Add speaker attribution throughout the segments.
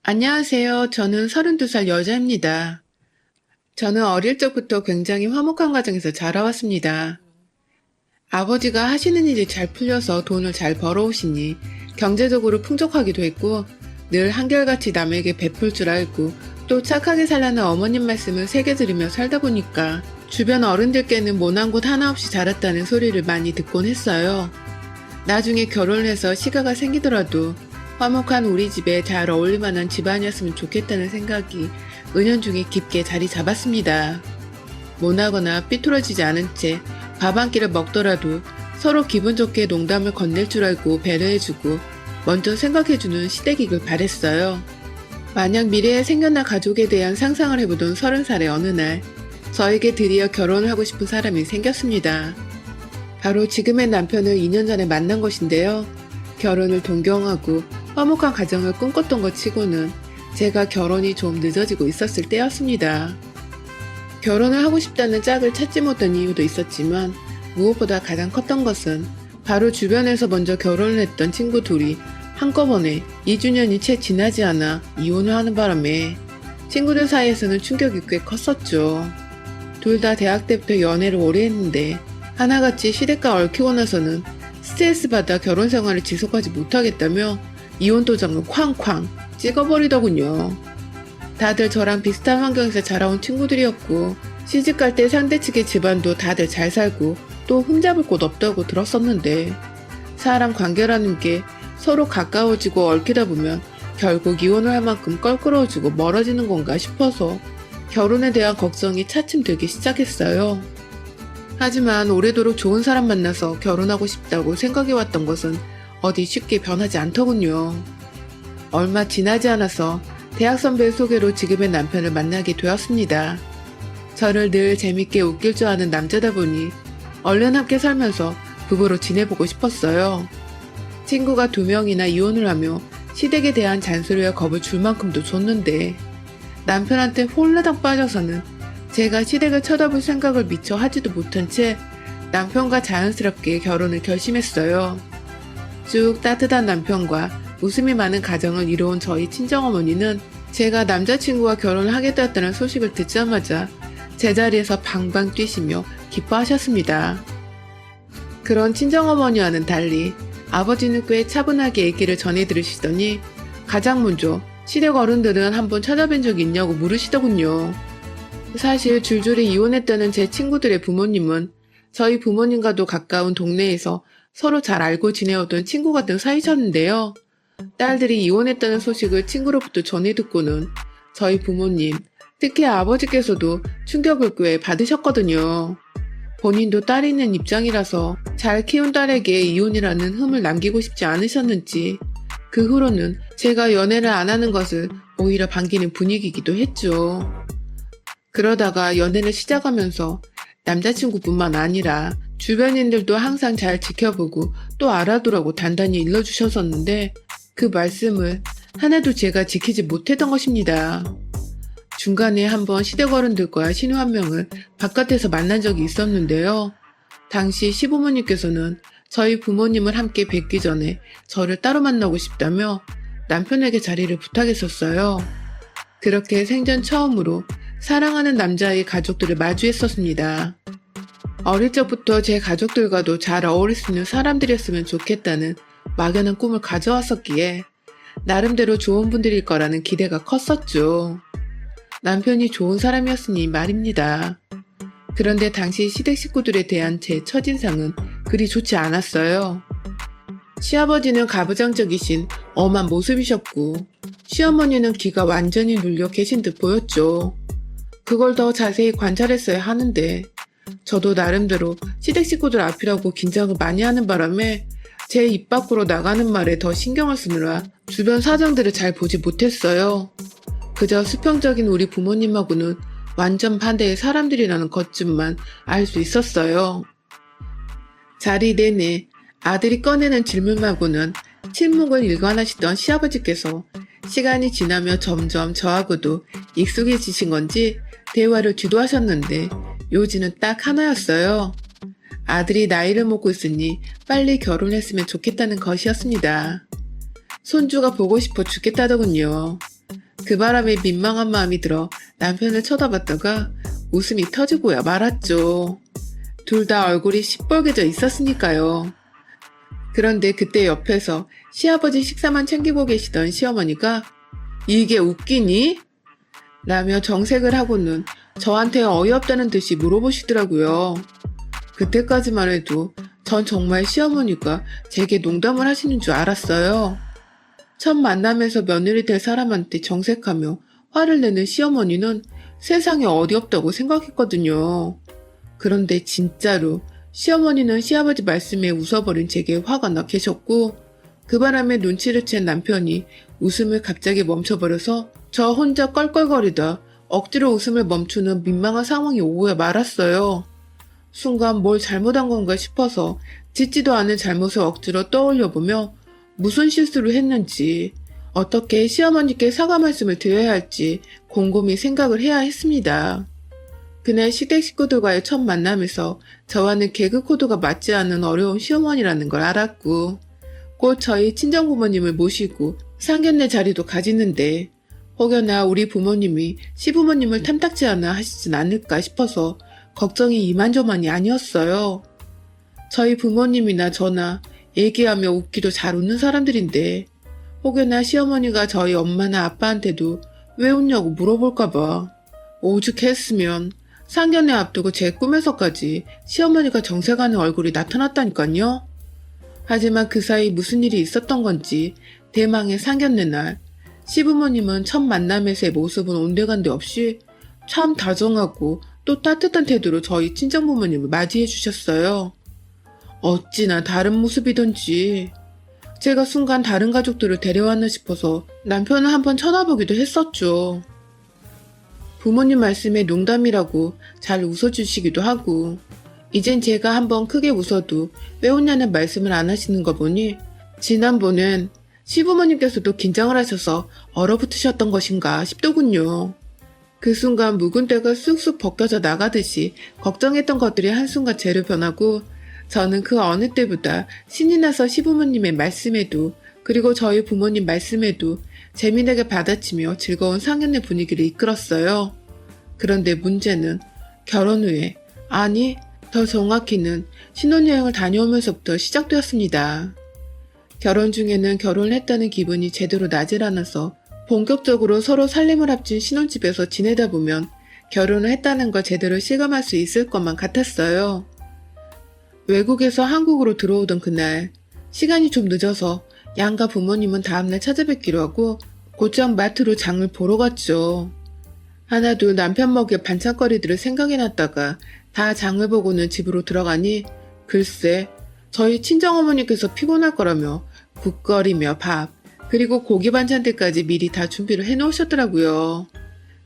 Speaker 1: 안녕하세요. 저는 32살 여자입니다. 저는 어릴 적부터 굉장히 화목한 가정에서 자라왔습니다. 아버지가 하시는 일이 잘 풀려서 돈을 잘 벌어오시니 경제적으로 풍족하기도 했고 늘 한결같이 남에게 베풀 줄 알고 또 착하게 살라는 어머님 말씀을 새겨 들으며 살다 보니까 주변 어른들께는 모난 곳 하나 없이 자랐다는 소리를 많이 듣곤 했어요. 나중에 결혼을 해서 시가가 생기더라도 화목한 우리 집에 잘 어울릴 만한 집안이었으면 좋겠다는 생각이 은연중에 깊게 자리 잡았습니다. 모나거나 삐뚤어지지 않은 채 밥 한 끼를 먹더라도 서로 기분 좋게 농담을 건넬 줄 알고 배려해주고 먼저 생각해주는 시댁이길 바랬어요. 만약 미래에 생겨날 가족에 대한 상상을 해보던 30살의 어느 날 저에게 드디어 결혼을 하고 싶은 사람이 생겼습니다. 바로 지금의 남편을 2년 전에 만난 것인데요. 결혼을 동경하고 화목한 가정을 꿈꿨던 것 치고는 제가 결혼이 좀 늦어지고 있었을 때였습니다. 결혼을 하고 싶다는 짝을 찾지 못한 이유도 있었지만 무엇보다 가장 컸던 것은 바로 주변에서 먼저 결혼을 했던 친구 둘이 한꺼번에 2주년이 채 지나지 않아 이혼을 하는 바람에 친구들 사이에서는 충격이 꽤 컸었죠. 둘 다 대학 때부터 연애를 오래 했는데 하나같이 시댁과 얽히고 나서는 스트레스 받아 결혼 생활을 지속하지 못하겠다며 이혼 도장을 쾅쾅 찍어버리더군요. 다들 저랑 비슷한 환경에서 자라온 친구들이었고 시집갈 때 상대 측의 집안도 다들 잘 살고 또 흠잡을 곳 없다고 들었었는데 사람 관계라는 게 서로 가까워지고 얽히다 보면 결국 이혼을 할 만큼 껄끄러워지고 멀어지는 건가 싶어서 결혼에 대한 걱정이 차츰 들기 시작했어요. 하지만 오래도록 좋은 사람 만나서 결혼하고 싶다고 생각해왔던 것은 어디 쉽게 변하지 않더군요. 얼마 지나지 않아서 대학 선배의 소개로 지금의 남편을 만나게 되었습니다. 저를 늘 재밌게 웃길 줄 아는 남자다 보니 얼른 함께 살면서 부부로 지내보고 싶었어요. 친구가 2명이나 이혼을 하며 시댁에 대한 잔소리와 겁을 줄 만큼도 줬는데 남편한테 홀라당 빠져서는 제가 시댁을 쳐다볼 생각을 미처 하지도 못한 채 남편과 자연스럽게 결혼을 결심했어요. 쭉 따뜻한 남편과 웃음이 많은 가정을 이뤄온 저희 친정어머니는 제가 남자친구와 결혼을 하게 되었다는 소식을 듣자마자 제자리에서 방방 뛰시며 기뻐하셨습니다. 그런 친정어머니와는 달리 아버지는 꽤 차분하게 얘기를 전해 들으시더니 가장 먼저 시댁 어른들은 한번 찾아뵌 적이 있냐고 물으시더군요. 사실 줄줄이 이혼했다는 제 친구들의 부모님은 저희 부모님과도 가까운 동네에서 서로 잘 알고 지내오던 친구 같은 사이셨는데요. 딸들이 이혼했다는 소식을 친구로부터 전해 듣고는 저희 부모님, 특히 아버지께서도 충격을 꽤 받으셨거든요. 본인도 딸이 있는 입장이라서 잘 키운 딸에게 이혼이라는 흠을 남기고 싶지 않으셨는지 그 후로는 제가 연애를 안 하는 것을 오히려 반기는 분위기이기도 했죠. 그러다가 연애를 시작하면서 남자친구뿐만 아니라 주변인들도 항상 잘 지켜보고 또 알아두라고 단단히 일러주셨었는데 그 말씀을 하나도 제가 지키지 못했던 것입니다. 중간에 한번 시댁 어른들과 신우 한 명을 바깥에서 만난 적이 있었는데요. 당시 시부모님께서는 저희 부모님을 함께 뵙기 전에 저를 따로 만나고 싶다며 남편에게 자리를 부탁했었어요. 그렇게 생전 처음으로 사랑하는 남자의 가족들을 마주했었습니다. 어릴 적부터 제 가족들과도 잘 어울릴 수 있는 사람들이었으면 좋겠다는 막연한 꿈을 가져왔었기에 나름대로 좋은 분들일 거라는 기대가 컸었죠. 남편이 좋은 사람이었으니 말입니다. 그런데 당시 시댁 식구들에 대한 제 첫인상은 그리 좋지 않았어요. 시아버지는 가부장적이신 엄한 모습이셨고 시어머니는 귀가 완전히 눌려 계신 듯 보였죠. 그걸 더 자세히 관찰했어야 하는데 저도 나름대로 시댁 식구들 앞이라고 긴장을 많이 하는 바람에 제 입 밖으로 나가는 말에 더 신경을 쓰느라 주변 사정들을 잘 보지 못했어요. 그저 수평적인 우리 부모님하고는 완전 반대의 사람들이라는 것쯤만 알 수 있었어요. 자리 내내 아들이 꺼내는 질문하고는 침묵을 일관하시던 시아버지께서 시간이 지나며 점점 저하고도 익숙해지신 건지 대화를 주도하셨는데 요지는 딱 하나였어요. 아들이 나이를 먹고 있으니 빨리 결혼했으면 좋겠다는 것이었습니다. 손주가 보고 싶어 죽겠다더군요. 그 바람에 민망한 마음이 들어 남편을 쳐다봤다가 웃음이 터지고야 말았죠. 둘 다 얼굴이 시뻘개져 있었으니까요. 그런데 그때 옆에서 시아버지 식사만 챙기고 계시던 시어머니가 이게 웃기니? 라며 정색을 하고는 저한테 어이없다는 듯이 물어보시더라고요. 그때까지만 해도 전 정말 시어머니가 제게 농담을 하시는 줄 알았어요. 첫 만남에서 며느리 될 사람한테 정색하며 화를 내는 시어머니는 세상에 어디 없다고 생각했거든요. 그런데 진짜로 시어머니는 시아버지 말씀에 웃어버린 제게 화가 나 계셨고 그 바람에 눈치를 챈 남편이 웃음을 갑자기 멈춰버려서 저 혼자 껄껄거리다 억지로 웃음을 멈추는 민망한 상황이 오고야 말았어요. 순간 뭘 잘못한 건가 싶어서 짓지도 않은 잘못을 억지로 떠올려보며 무슨 실수를 했는지 어떻게 시어머니께 사과 말씀을 드려야 할지 곰곰이 생각을 해야 했습니다. 그날 시댁 식구들과의 첫 만남에서 저와는 개그 코드가 맞지 않는 어려운 시어머니라는 걸 알았고 곧 저희 친정부모님을 모시고 상견례 자리도 가지는데 혹여나 우리 부모님이 시부모님을 탐탁지 않아 하시진 않을까 싶어서 걱정이 이만저만이 아니었어요. 저희 부모님이나 저나 얘기하며 웃기도 잘 웃는 사람들인데 혹여나 시어머니가 저희 엄마나 아빠한테도 왜 웃냐고 물어볼까봐 오죽했으면 상견례 앞두고 제 꿈에서까지 시어머니가 정색하는 얼굴이 나타났다니까요. 하지만 그 사이 무슨 일이 있었던 건지 대망의 상견례 날 시부모님은 첫 만남에서의 모습은 온데간데 없이 참 다정하고 또 따뜻한 태도로 저희 친정부모님을 맞이해 주셨어요. 어찌나 다른 모습이던지 제가 순간 다른 가족들을 데려왔나 싶어서 남편을 한번 쳐다보기도 했었죠. 부모님 말씀에 농담이라고 잘 웃어주시기도 하고 이젠 제가 한번 크게 웃어도 왜 웃냐는 말씀을 안 하시는 거 보니 지난번엔 시부모님께서도 긴장을 하셔서 얼어붙으셨던 것인가 싶더군요. 그 순간 묵은 때가 쑥쑥 벗겨져 나가듯이 걱정했던 것들이 한순간 재로 변하고 저는 그 어느 때보다 신이 나서 시부모님의 말씀에도 그리고 저희 부모님 말씀에도 재미나게 받아치며 즐거운 상견례 분위기를 이끌었어요. 그런데 문제는 결혼 후에 아니 더 정확히는 신혼여행을 다녀오면서부터 시작되었습니다. 결혼 중에는 결혼을 했다는 기분이 제대로 나질 않아서 본격적으로 서로 살림을 합친 신혼집에서 지내다 보면 결혼을 했다는 걸 제대로 실감할 수 있을 것만 같았어요. 외국에서 한국으로 들어오던 그날 시간이 좀 늦어서 양가 부모님은 다음날 찾아뵙기로 하고 곧장 마트로 장을 보러 갔죠. 하나둘 남편 먹일 반찬거리들을 생각해놨다가 다 장을 보고는 집으로 들어가니 글쎄 저희 친정어머니께서 피곤할 거라며 국거리며 밥 그리고 고기 반찬들까지 미리 다 준비를 해놓으셨더라고요.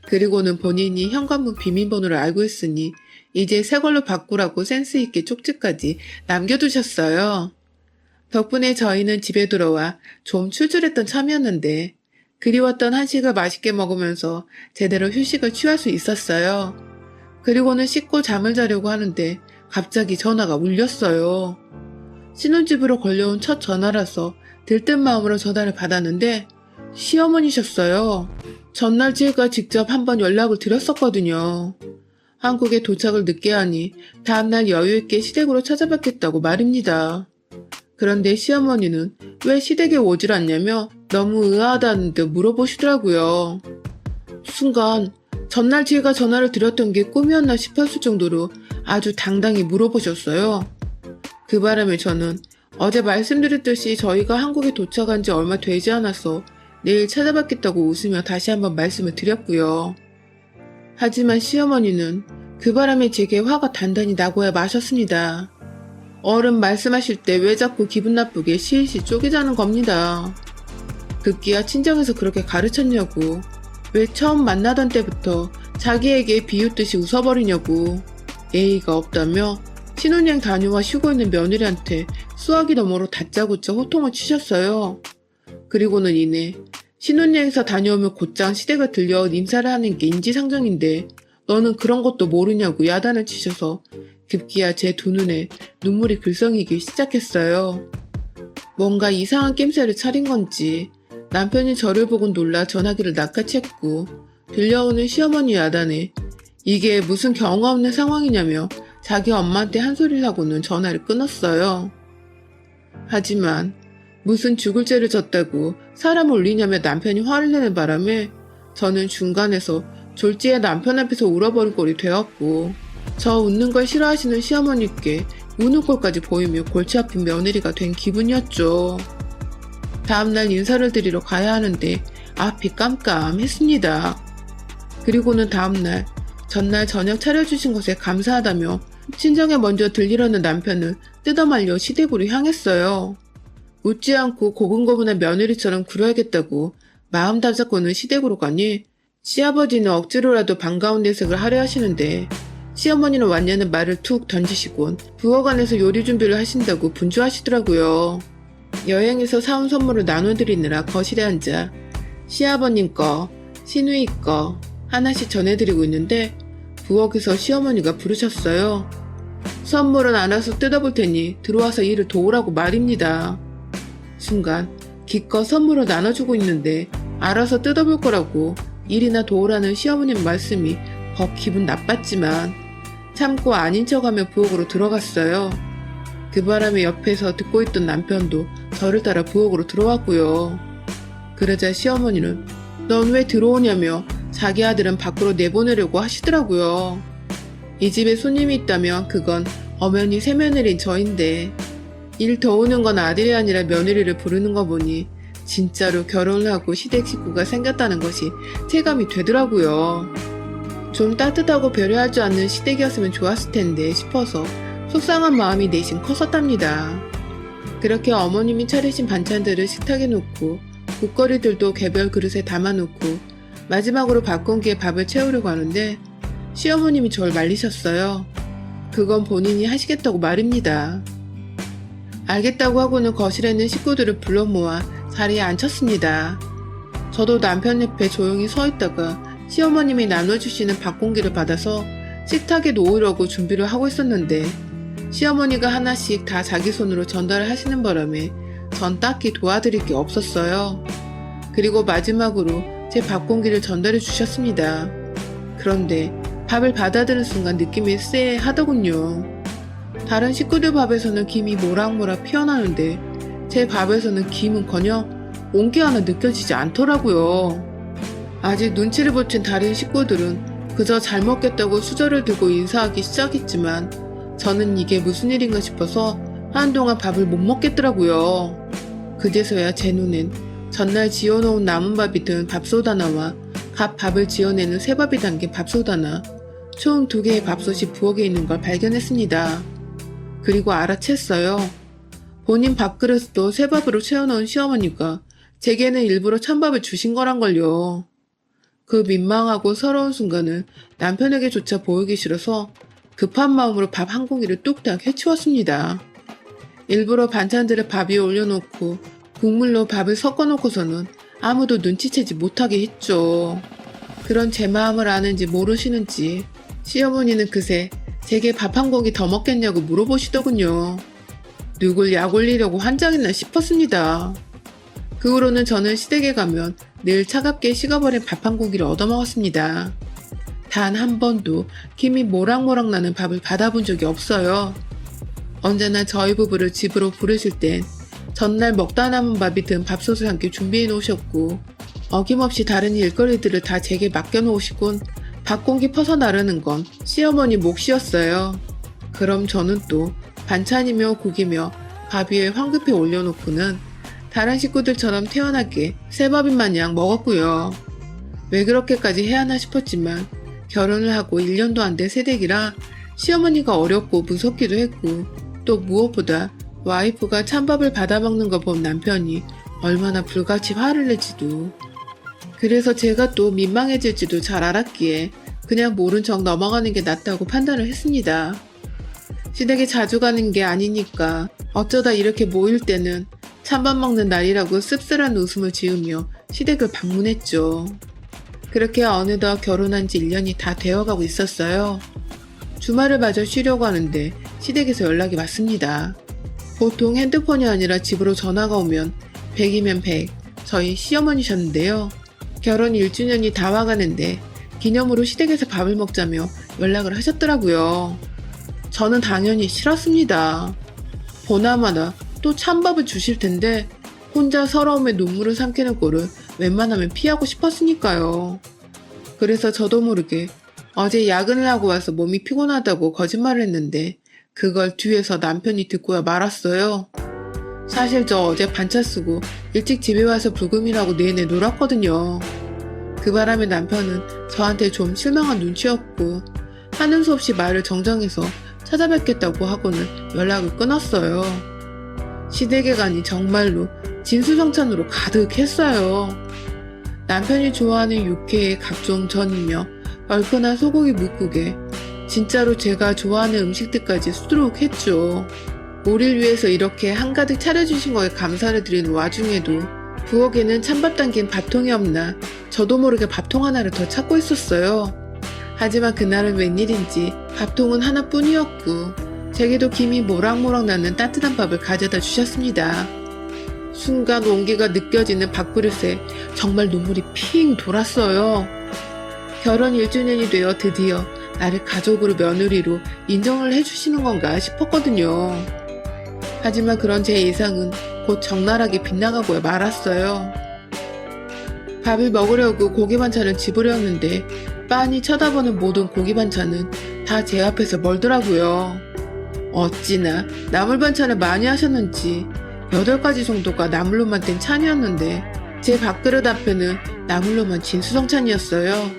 Speaker 1: 그리고는 본인이 현관문 비밀번호를 알고 있으니 이제 새 걸로 바꾸라고 센스있게 쪽지까지 남겨두셨어요. 덕분에 저희는 집에 들어와 좀 출출했던 참이었는데 그리웠던 한식을 맛있게 먹으면서 제대로 휴식을 취할 수 있었어요. 그리고는 씻고 잠을 자려고 하는데 갑자기 전화가 울렸어요. 신혼집으로 걸려온 첫 전화라서 들뜬 마음으로 전화를 받았는데 시어머니셨어요. 전날 제가 직접 한번 연락을 드렸었거든요. 한국에 도착을 늦게 하니 다음날 여유있게 시댁으로 찾아뵙겠다고 말입니다. 그런데 시어머니는 왜 시댁에 오질 않냐며 너무 의아하다는 듯 물어보시더라고요. 순간 전날 제가 전화를 드렸던 게 꿈이었나 싶었을 정도로 아주 당당히 물어보셨어요. 그 바람에 저는 어제 말씀드렸듯이 저희가 한국에 도착한 지 얼마 되지 않아서 내일 찾아뵙겠다고 웃으며 다시 한번 말씀을 드렸고요. 하지만 시어머니는 그 바람에 제게 화가 단단히 나고야 마셨습니다. 어른 말씀하실 때 왜 자꾸 기분 나쁘게 시시 쪼개자는 겁니다. 급기야 친정에서 그렇게 가르쳤냐고, 왜 처음 만나던 때부터 자기에게 비웃듯이 웃어버리냐고, 예의가 없다며 신혼여행 다녀와 쉬고 있는 며느리한테 수화기 너머로 다짜고짜 호통을 치셨어요. 그리고는 이내 신혼여행사 다녀오면 곧장 시댁을 들려 인사를 하는 게 인지상정인데 너는 그런 것도 모르냐고 야단을 치셔서 급기야 제 두 눈에 눈물이 글썽이기 시작했어요. 뭔가 이상한 낌새를 차린 건지 남편이 저를 보고 놀라 전화기를 낚아챘고 들려오는 시어머니 야단에 이게 무슨 경우 없는 상황이냐며 자기 엄마한테 한 소리를 하고는 전화를 끊었어요. 하지만 무슨 죽을 죄를 졌다고 사람을 올리냐며 남편이 화를 내는 바람에 저는 중간에서 졸지에 남편 앞에서 울어버릴 꼴이 되었고 저 웃는 걸 싫어하시는 시어머니께 우는 꼴까지 보이며 골치 아픈 며느리가 된 기분이었죠. 다음날 인사를 드리러 가야 하는데 앞이 깜깜했습니다. 그리고는 다음날 전날 저녁 차려주신 것에 감사하다며 친정에 먼저 들리려는 남편을 뜯어말려 시댁으로 향했어요. 웃지 않고 고분고분한 며느리처럼 굴어야겠다고 마음 다잡고는 시댁으로 가니 시아버지는 억지로라도 반가운 내색을 하려 하시는데 시어머니는 왔냐는 말을 툭 던지시곤 부엌안에서 요리 준비를 하신다고 분주하시더라고요. 여행에서 사온 선물을 나눠드리느라 거실에 앉아 시아버님 거, 시누이 거 하나씩 전해드리고 있는데 부엌에서 시어머니가 부르셨어요. 선물은 알아서 뜯어볼 테니 들어와서 일을 도우라고 말입니다. 순간 기껏 선물을 나눠주고 있는데 알아서 뜯어볼 거라고 일이나 도우라는 시어머님 말씀이 벅 기분 나빴지만 참고 아닌 척하며 부엌으로 들어갔어요. 그 바람에 옆에서 듣고 있던 남편도 저를 따라 부엌으로 들어왔고요. 그러자 시어머니는 넌 왜 들어오냐며 자기 아들은 밖으로 내보내려고 하시더라고요. 이 집에 손님이 있다면 그건 엄연히 새며느리인 저인데 일 도우는 건 아들이 아니라 며느리를 부르는 거 보니 진짜로 결혼을 하고 시댁 식구가 생겼다는 것이 체감이 되더라고요. 좀 따뜻하고 배려할 줄 아는 시댁이었으면 좋았을 텐데 싶어서 속상한 마음이 내심 컸었답니다. 그렇게 어머님이 차리신 반찬들을 식탁에 놓고 국거리들도 개별 그릇에 담아놓고 마지막으로 밥 공기에 밥을 채우려고 하는데 시어머님이 절 말리셨어요. 그건 본인이 하시겠다고 말입니다. 알겠다고 하고는 거실에 있는 식구들을 불러 모아 자리에 앉혔습니다. 저도 남편 옆에 조용히 서 있다가 시어머님이 나눠주시는 밥 공기를 받아서 식탁에 놓으려고 준비를 하고 있었는데 시어머니가 하나씩 다 자기 손으로 전달을 하시는 바람에 전 딱히 도와드릴 게 없었어요. 그리고 마지막으로 제 밥 공기를 전달해 주셨습니다. 그런데 밥을 받아드는 순간 느낌이 쎄하더군요. 다른 식구들 밥에서는 김이 모락모락 피어나는데 제 밥에서는 김은커녕 온기 하나 느껴지지 않더라고요. 아직 눈치를 못 챈 다른 식구들은 그저 잘 먹겠다고 수저를 들고 인사하기 시작했지만 저는 이게 무슨 일인가 싶어서 한동안 밥을 못 먹겠더라고요. 그제서야 제 눈엔 전날 지어놓은 남은 밥이 든 밥솥 하나와 갓 밥을 지어내는 새 밥이 담긴 밥솥 하나, 총 2개의 밥솥이 부엌에 있는 걸 발견했습니다. 그리고 알아챘어요. 본인 밥그릇도 새 밥으로 채워넣은 시어머니가 제게는 일부러 찬밥을 주신 거란걸요. 그 민망하고 서러운 순간을 남편에게조차 보이기 싫어서 급한 마음으로 밥 한 공기를 뚝딱 해치웠습니다. 일부러 반찬들을 밥 위에 올려놓고 국물로 밥을 섞어놓고서는 아무도 눈치채지 못하게 했죠. 그런 제 마음을 아는지 모르시는지 시어머니는 그새 제게 밥 한 공기 더 먹겠냐고 물어보시더군요. 누굴 약 올리려고 환장했나 싶었습니다. 그 후로는 저는 시댁에 가면 늘 차갑게 식어버린 밥 한 공기를 얻어먹었습니다. 단 한 번도 김이 모락모락 나는 밥을 받아본 적이 없어요. 언제나 저희 부부를 집으로 부르실 땐 전날 먹다 남은 밥이 든 밥솥을 함께 준비해 놓으셨고 어김없이 다른 일거리들을 다 제게 맡겨놓으시곤 밥공기 퍼서 나르는 건 시어머니 몫이었어요. 그럼 저는 또 반찬이며 국이며 밥 위에 황급히 올려놓고는 다른 식구들처럼 태연하게 새밥인 마냥 먹었고요. 왜 그렇게까지 해야 하나 싶었지만 결혼을 하고 1년도 안 된 새댁이라 시어머니가 어렵고 무섭기도 했고 또 무엇보다 와이프가 찬밥을 받아먹는 거 본 남편이 얼마나 불같이 화를 낼지도 그래서 제가 또 민망해질지도 잘 알았기에 그냥 모른 척 넘어가는 게 낫다고 판단을 했습니다. 시댁에 자주 가는 게 아니니까 어쩌다 이렇게 모일 때는 찬밥 먹는 날이라고 씁쓸한 웃음을 지으며 시댁을 방문했죠. 그렇게 어느덧 결혼한 지 1년이 다 되어가고 있었어요. 주말을 마저 쉬려고 하는데 시댁에서 연락이 왔습니다. 보통 핸드폰이 아니라 집으로 전화가 오면 100이면 100, 저희 시어머니셨는데요. 결혼 1주년이 다 와가는데 기념으로 시댁에서 밥을 먹자며 연락을 하셨더라고요. 저는 당연히 싫었습니다. 보나마나 또 찬밥을 주실 텐데 혼자 서러움에 눈물을 삼키는 꼴을 웬만하면 피하고 싶었으니까요. 그래서 저도 모르게 어제 야근을 하고 와서 몸이 피곤하다고 거짓말을 했는데 그걸 뒤에서 남편이 듣고야 말았어요. 사실 저 어제 반차 쓰고 일찍 집에 와서 불금이라고 내내 놀았거든요. 그 바람에 남편은 저한테 좀 실망한 눈치였고 하는 수 없이 말을 정정해서 찾아뵙겠다고 하고는 연락을 끊었어요. 시댁에가니 정말로 진수성찬으로 가득했어요. 남편이 좋아하는 육회에 각종 전이며 얼큰한 소고기 뭇국에 진짜로 제가 좋아하는 음식들까지 수두룩 했죠. 우릴 위해서 이렇게 한가득 차려주신 거에 감사를 드리는 와중에도 부엌에는 찬밥 담긴 밥통이 없나 저도 모르게 밥통 하나를 더 찾고 있었어요. 하지만 그날은 웬일인지 밥통은 하나뿐이었고 제게도 김이 모락모락 나는 따뜻한 밥을 가져다 주셨습니다. 순간 온기가 느껴지는 밥그릇에 정말 눈물이 핑 돌았어요. 결혼 1주년이 되어 드디어 나를 가족으로 며느리로 인정을 해주시는 건가 싶었거든요. 하지만 그런 제 예상은 곧 적나라하게 빗나가고야 말았어요. 밥을 먹으려고 고기 반찬을 집으려는데 빤히 쳐다보는 모든 고기 반찬은 다 제 앞에서 멀더라고요. 어찌나 나물 반찬을 많이 하셨는지 8가지 정도가 나물로만 된 찬이었는데 제 밥그릇 앞에는 나물로만 진수성찬이었어요.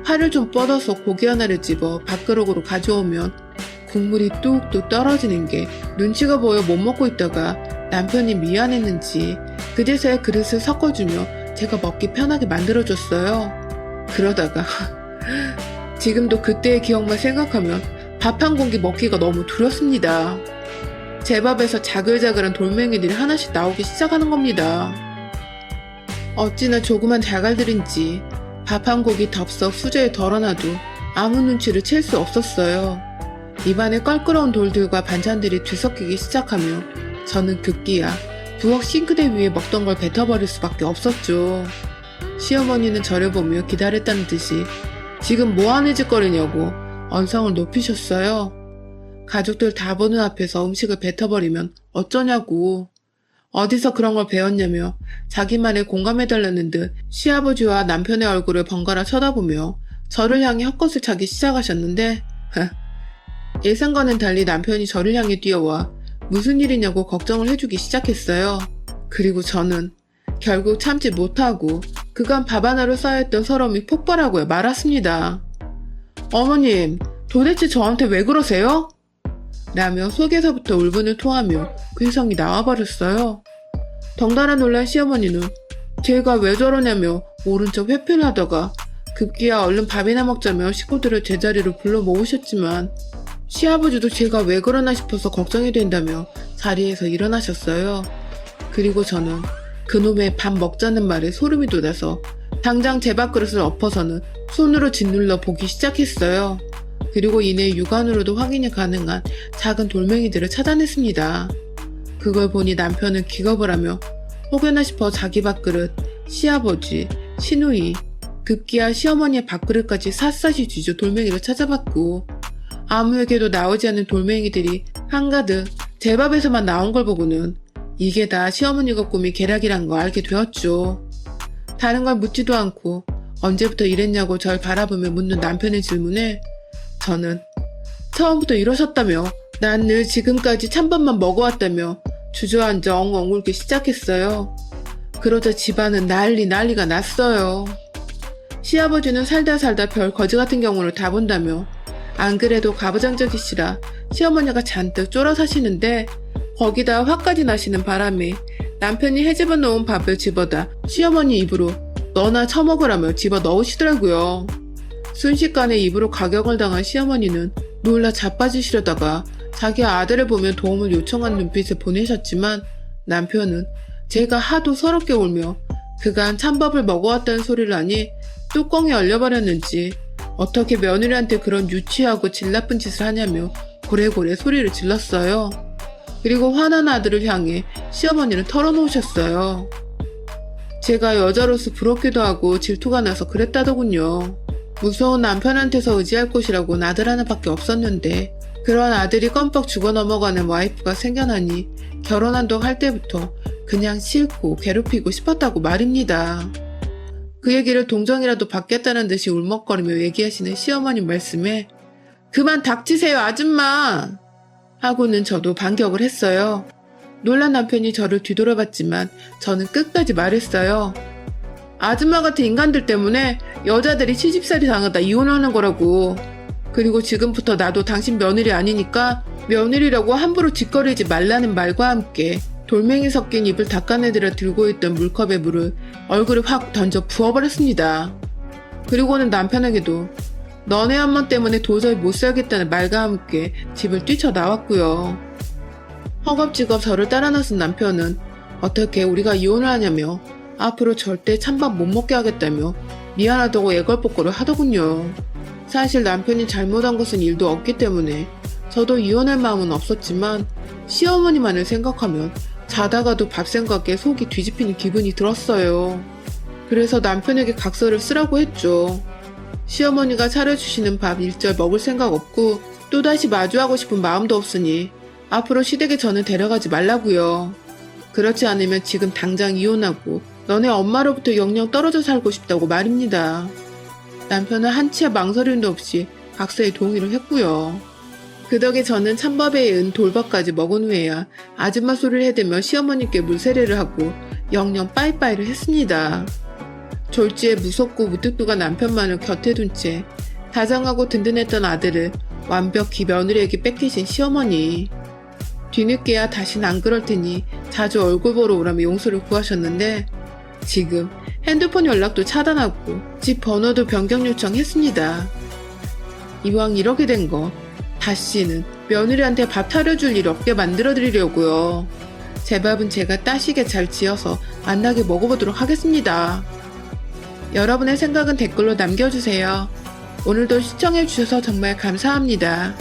Speaker 1: 팔을 좀 뻗어서 고기 하나를 집어 밥그릇으로 가져오면 국물이 뚝뚝 떨어지는 게 눈치가 보여 못 먹고 있다가 남편이 미안했는지 그제서야 그릇을 섞어주며 제가 먹기 편하게 만들어줬어요. 그러다가 지금도 그때의 기억만 생각하면 밥 한 공기 먹기가 너무 두렵습니다. 제 밥에서 자글자글한 돌멩이들이 하나씩 나오기 시작하는 겁니다. 어찌나 조그만 자갈들인지 밥 한 공기 덥석 수저에 덜어놔도 아무 눈치를 챌 수 없었어요. 입안에 껄끄러운 돌들과 반찬들이 뒤섞이기 시작하며 저는 급기야 부엌 싱크대 위에 먹던 걸 뱉어버릴 수밖에 없었죠. 시어머니는 저를 보며 기다렸다는 듯이 지금 뭐하는 짓거리냐고 언성을 높이셨어요. 가족들 다 보는 앞에서 음식을 뱉어버리면 어쩌냐고. 어디서 그런 걸 배웠냐며 자기 말에 공감해달라는 듯 시아버지와 남편의 얼굴을 번갈아 쳐다보며 저를 향해 헛것을 차기 시작하셨는데 예상과는 달리 남편이 저를 향해 뛰어와 무슨 일이냐고 걱정을 해주기 시작했어요. 그리고 저는 결국 참지 못하고 그간 밥 하나로 쌓여있던 서러움이 폭발하고야 말았습니다. 어머님, 도대체 저한테 왜 그러세요? 라며 속에서부터 울분을 토하며 괴성이 나와버렸어요. 덩달아 놀란 시어머니는 제가 왜 저러냐며 모른 척 회피를 하다가 급기야 얼른 밥이나 먹자며 식구들을 제자리로 불러 모으셨지만 시아버지도 제가 왜 그러나 싶어서 걱정이 된다며 자리에서 일어나셨어요. 그리고 저는 그놈의 밥 먹자는 말에 소름이 돋아서 당장 제 밥그릇을 엎어서는 손으로 짓눌러 보기 시작했어요. 그리고 이내 육안으로도 확인이 가능한 작은 돌멩이들을 찾아냈습니다. 그걸 보니 남편은 기겁을 하며 혹여나 싶어 자기 밥그릇, 시아버지, 시누이, 급기야 시어머니의 밥그릇까지 샅샅이 뒤져 돌멩이를 찾아봤고 아무에게도 나오지 않는 돌멩이들이 한가득 제 밥에서만 나온 걸 보고는 이게 다 시어머니가 꾸민 계략이란 거 알게 되었죠. 다른 걸 묻지도 않고 언제부터 이랬냐고 절 바라보며 묻는 남편의 질문에 저는 처음부터 이러셨다며 난 늘 지금까지 찬밥만 먹어왔다며 주저앉아 엉엉 울기 시작했어요. 그러자 집안은 난리가 났어요. 시아버지는 살다 별 거지 같은 경우를 다 본다며 안 그래도 가부장적이시라 시어머니가 잔뜩 쫄아 사시는데 거기다 화까지 나시는 바람에 남편이 헤집어 놓은 밥을 집어다 시어머니 입으로 너나 처먹으라며 집어 넣으시더라고요. 순식간에 입으로 가격을 당한 시어머니는 놀라 자빠지시려다가 자기 아들을 보며 도움을 요청한 눈빛을 보내셨지만 남편은 제가 하도 서럽게 울며 그간 찬밥을 먹어왔다는 소리를 하니 뚜껑이 얼려버렸는지 어떻게 며느리한테 그런 유치하고 질 나쁜 짓을 하냐며 고래고래 소리를 질렀어요. 그리고 화난 아들을 향해 시어머니는 털어놓으셨어요. 제가 여자로서 부럽기도 하고 질투가 나서 그랬다더군요. 무서운 남편한테서 의지할 곳이라고는 아들 하나밖에 없었는데 그런 아들이 껌뻑 죽어 넘어가는 와이프가 생겨나니 결혼한다고 할 때부터 그냥 싫고 괴롭히고 싶었다고 말입니다. 그 얘기를 동정이라도 받겠다는 듯이 울먹거리며 얘기하시는 시어머님 말씀에 그만 닥치세요 아줌마! 하고는 저도 반격을 했어요. 놀란 남편이 저를 뒤돌아봤지만 저는 끝까지 말했어요. 아줌마 같은 인간들 때문에 여자들이 시집살이 당하다 이혼하는 거라고. 그리고 지금부터 나도 당신 며느리 아니니까 며느리라고 함부로 짓거리지 말라는 말과 함께 돌멩이 섞인 입을 닦아내들어 들고 있던 물컵에 물을 얼굴에 확 던져 부어버렸습니다. 그리고는 남편에게도 너네 한번 때문에 도저히 못 살겠다는 말과 함께 집을 뛰쳐나왔고요. 허겁지겁 저를 따라 나선 남편은 어떻게 우리가 이혼을 하냐며 앞으로 절대 찬밥 못 먹게 하겠다며 미안하다고 애걸복걸을 하더군요. 사실 남편이 잘못한 것은 일도 없기 때문에 저도 이혼할 마음은 없었지만 시어머니만을 생각하면 자다가도 밥 생각에 속이 뒤집히는 기분이 들었어요. 그래서 남편에게 각서를 쓰라고 했죠. 시어머니가 차려주시는 밥 일절 먹을 생각 없고 또다시 마주하고 싶은 마음도 없으니 앞으로 시댁에 저는 데려가지 말라고요. 그렇지 않으면 지금 당장 이혼하고 너네 엄마로부터 영영 떨어져 살고 싶다고 말입니다. 남편은 한치의 망설임도 없이 각서에 동의를 했고요. 그 덕에 저는 찬밥에 은 돌밥까지 먹은 후에야 아줌마 소리를 해대며 시어머니께 물세례를 하고 영영 빠이빠이를 했습니다. 졸지에 무섭고 무뚝뚝한 남편만을 곁에 둔 채 다정하고 든든했던 아들을 완벽히 며느리에게 뺏기신 시어머니. 뒤늦게야 다신 안 그럴 테니 자주 얼굴 보러 오라며 용서를 구하셨는데 지금 핸드폰 연락도 차단하고 집 번호도 변경 요청했습니다. 이왕 이렇게 된 거 다시는 며느리한테 밥 차려줄 일 없게 만들어드리려고요. 제 밥은 제가 따시게 잘 지어서 맛나게 먹어보도록 하겠습니다. 여러분의 생각은 댓글로 남겨주세요. 오늘도 시청해주셔서 정말 감사합니다.